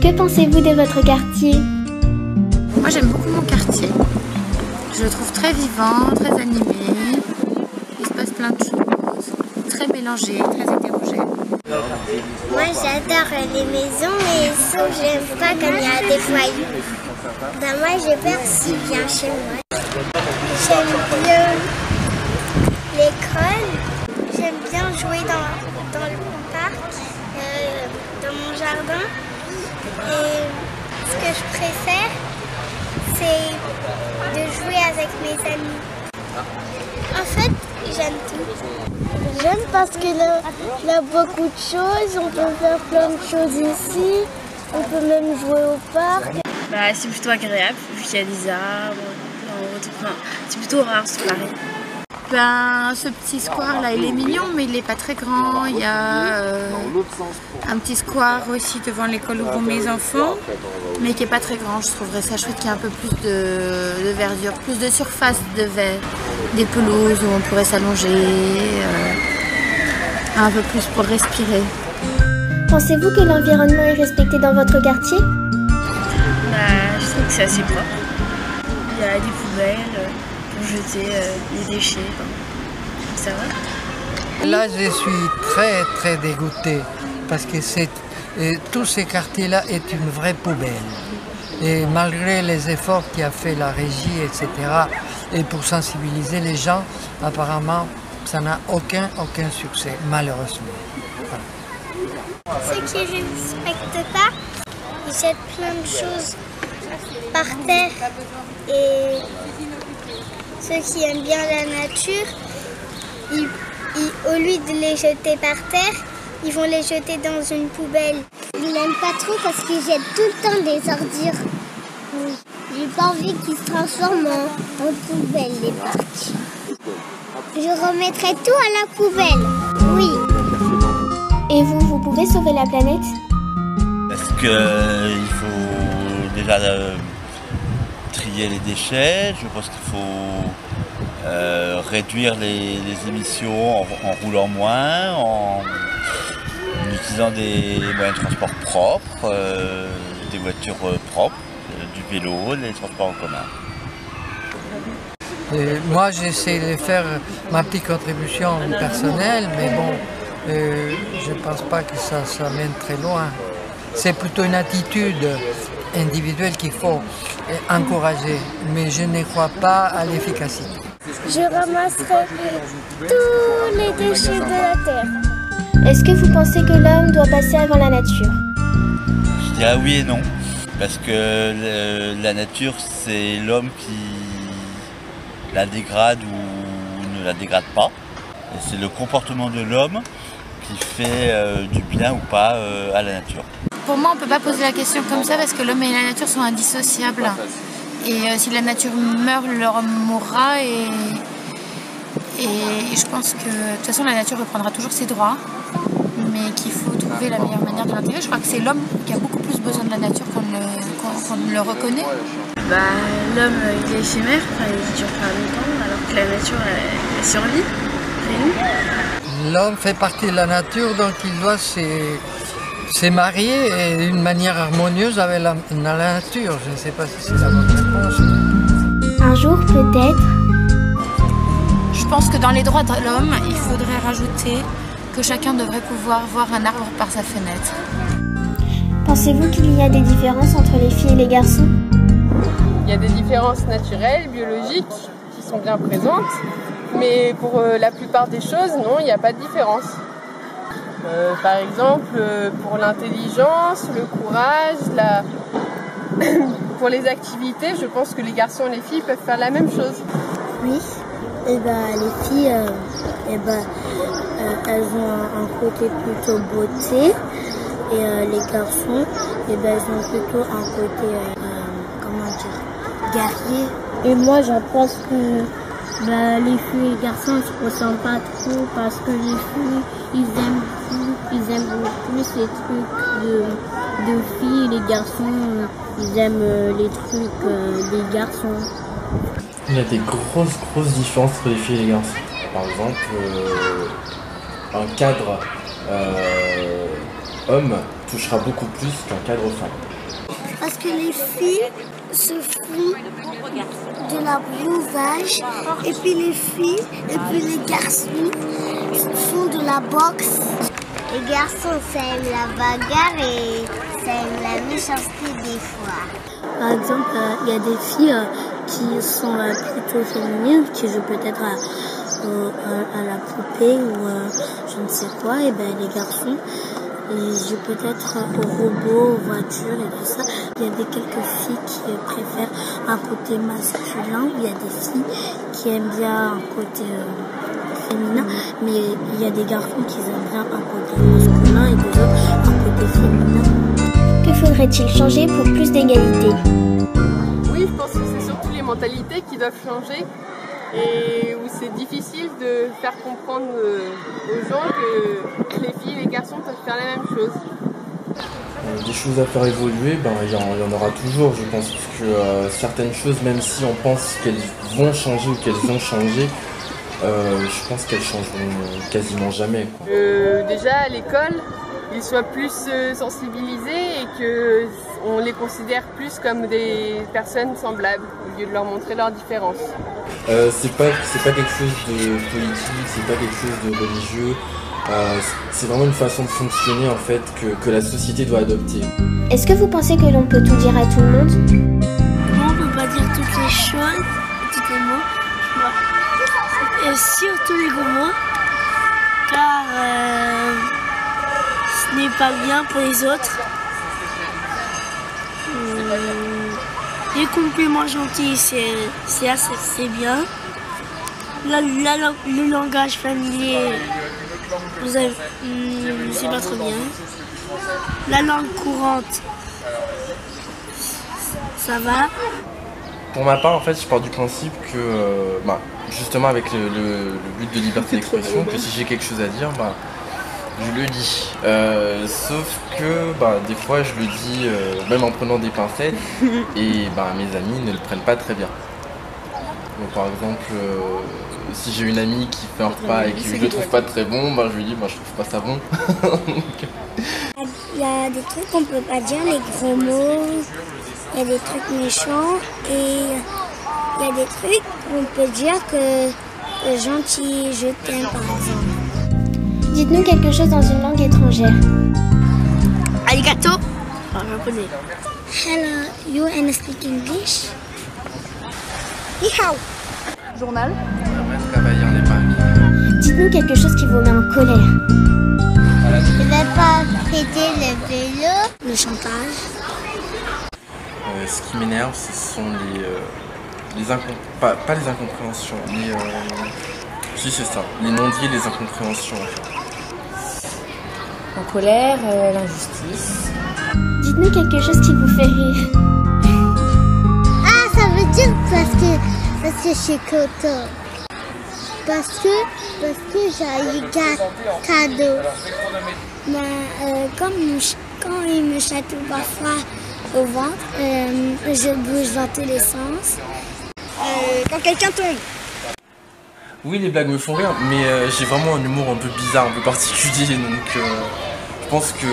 Que pensez-vous de votre quartier? Moi j'aime beaucoup mon quartier. Je le trouve très vivant, très animé. Il se passe plein de choses. Très mélangé, très hétérogène. Moi j'adore les maisons, mais sauf que j'aime pas quand il y a des foyers. Ben, moi j'ai peur s'il vient chez moi. J'aime bien l'école. J'aime bien jouer dans le parc, dans mon jardin. Et ce que je préfère, c'est de jouer avec mes amis. En fait, j'aime tout. J'aime parce qu'il y a beaucoup de choses, on peut faire plein de choses ici, on peut même jouer au parc. Bah, c'est plutôt agréable, vu qu'il y a des arbres, c'est plutôt rare ce Paris. Ben, ce petit square là, il est mignon, mais il n'est pas très grand. Il y a un petit square aussi devant l'école où vont mes enfants, mais qui n'est pas très grand. Je trouverais ça chouette qu'il y ait un peu plus de verdure, plus de surface de verre, des pelouses où on pourrait s'allonger, un peu plus pour respirer. Pensez-vous que l'environnement est respecté dans votre quartier? Bah, je trouve que c'est assez propre. Il y a des poubelles pour jeter les déchets. Ça va? Là, je suis très très dégoûté parce que tous ces quartiers-là est une vraie poubelle. Et malgré les efforts qu'a fait la régie, etc., et pour sensibiliser les gens, apparemment, ça n'a aucun succès, malheureusement. Voilà. Ceux qui ne respectent pas, ils jettent plein de choses par terre. Et ceux qui aiment bien la nature, au lieu de les jeter par terre, ils vont les jeter dans une poubelle. Je n'aime pas trop parce qu'ils jettent tout le temps des ordures. Oui. J'ai pas envie qu'ils se transforment en poubelle, les parcs. Je remettrai tout à la poubelle, oui. Et vous pouvez sauver la planète? Parce qu'il faut déjà trier les déchets. Je pense qu'il faut réduire les émissions en roulant moins, en utilisant des moyens de transport propres, des voitures propres, du vélo, les transports en commun. Et moi, j'essaie de faire ma petite contribution personnelle, mais bon, je ne pense pas que ça mène très loin. C'est plutôt une attitude individuelle qu'il faut encourager, mais je ne crois pas à l'efficacité. Je ramasserai tous les déchets de la terre. Est-ce que vous pensez que l'homme doit passer avant la nature? Je dirais oui et non, parce que la nature, c'est l'homme qui la dégrade ou ne la dégrade pas. Et c'est le comportement de l'homme qui fait du bien ou pas à la nature. Pour moi, on ne peut pas poser la question comme ça parce que l'homme et la nature sont indissociables. Et si la nature meurt, l'homme mourra. Et je pense que de toute façon, la nature reprendra toujours ses droits, mais qu'il faut trouver la meilleure manière de l'intégrer. Je crois que c'est l'homme qui a beaucoup plus besoin de la nature qu'on ne le reconnaît. Bah, l'homme, il est éphémère, il dure pas longtemps, alors que la nature, elle survit. L'homme fait partie de la nature, donc il doit se marier d'une manière harmonieuse avec la nature. Je ne sais pas si c'est la bonne réponse. Un jour, peut-être. Je pense que dans les droits de l'homme, il faudrait rajouter que chacun devrait pouvoir voir un arbre par sa fenêtre. Pensez-vous qu'il y a des différences entre les filles et les garçons? Il y a des différences naturelles, biologiques, qui sont bien présentes, mais pour la plupart des choses, non, il n'y a pas de différence. Par exemple, pour l'intelligence, le courage, pour les activités, je pense que les garçons et les filles peuvent faire la même chose. Oui, et les filles, elles ont un côté plutôt beauté, et les garçons, ils ont plutôt un côté, guerrier. Et moi, j'en pense que les filles et les garçons ne se ressemblent pas trop parce que les filles, ils aiment beaucoup plus les trucs de filles, et les garçons, ils aiment les trucs des garçons. Il y a des grosses différences entre les filles et les garçons. Par exemple, un cadre homme touchera beaucoup plus qu'un cadre femme. Parce que les filles se font de la bronzage et puis les filles et puis les garçons font de la boxe. Les garçons, ça aime la bagarre et ça aime la méchanceté des fois. Par exemple, il y a des filles qui sont plutôt féminines, qui jouent peut-être à la poupée ou je ne sais quoi, et ben les garçons ils jouent peut-être aux robots, aux voitures et tout ça. Il y a quelques filles qui préfèrent un côté masculin, il y a des filles qui aiment bien un côté féminin, mais il y a des garçons qui aiment bien un côté masculin et des autres un côté féminin. Que faudrait-il changer pour plus d'égalité? Oui, je pense que c'est surtout les mentalités qui doivent changer et où c'est difficile de faire comprendre aux gens que les filles et les garçons peuvent faire la même chose. Des choses à faire évoluer, il y en aura toujours, je pense, parce que certaines choses, même si on pense qu'elles vont changer ou qu'elles ont changé, je pense qu'elles changeront quasiment jamais, quoi. Déjà à l'école, ils soient plus sensibilisés et qu'on les considère plus comme des personnes semblables au lieu de leur montrer leurs différences. C'est pas quelque chose de politique, c'est pas quelque chose de religieux. C'est vraiment une façon de fonctionner en fait que la société doit adopter. Est-ce que vous pensez que l'on peut tout dire à tout le monde? Non, on peut pas dire toutes les choses, tous les mots. Et surtout les gros mots, car ce n'est pas bien pour les autres. Les compliments gentils, c'est bien. Le langage familier, c'est pas trop bien. La langue courante, ça va. Pour ma part, en fait, je pars du principe que, justement avec le but de liberté d'expression, que si j'ai quelque chose à dire, je le dis. Sauf que des fois, je le dis même en prenant des pincettes, et mes amis ne le prennent pas très bien. Donc, par exemple, si j'ai une amie qui fait un repas et que je le trouve pas très bon, je lui dis je trouve pas ça bon. Il y a des trucs qu'on peut pas dire, les gros mots, il y a des trucs méchants et il y a des trucs qu'on peut dire que gentil, je t'aime par exemple. Dites-nous quelque chose dans une langue étrangère. Arigato, en japonais. Hello, you and speak English? Ni hao. Journal. Travailler en épargne. Dites-nous quelque chose qui vous met en colère. Je vais pas prêter le vélo. Le chantage. Ce qui m'énerve, ce sont pas les incompréhensions, mais si c'est ça, les non-dits et les incompréhensions. En colère, l'injustice. Dites-nous quelque chose qui vous fait rire. Ah, ça veut dire parce que je suis content. Parce que j'ai eu cadeau. Quand il me chatouille parfois au ventre, je bouge dans tous les sens. Quand quelqu'un tombe. Oui, les blagues me font rire, mais j'ai vraiment un humour un peu bizarre, un peu particulier, donc je pense que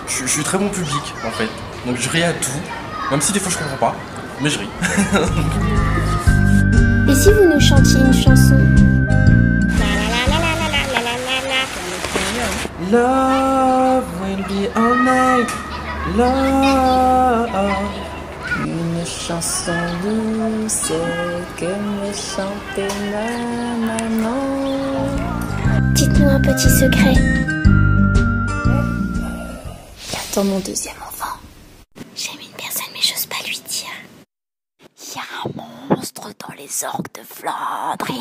je suis très bon public en fait. Donc je ris à tout, même si des fois je comprends pas, mais je ris. Et si vous nous chantiez une chanson? Love will be all night, love. Une chanson douce que me chantait ma maman. Dites-nous un petit secret. J'attends mon deuxième enfant. J'aime une personne mais j'ose pas lui dire. Il y a un monstre dans les orques de Flandre.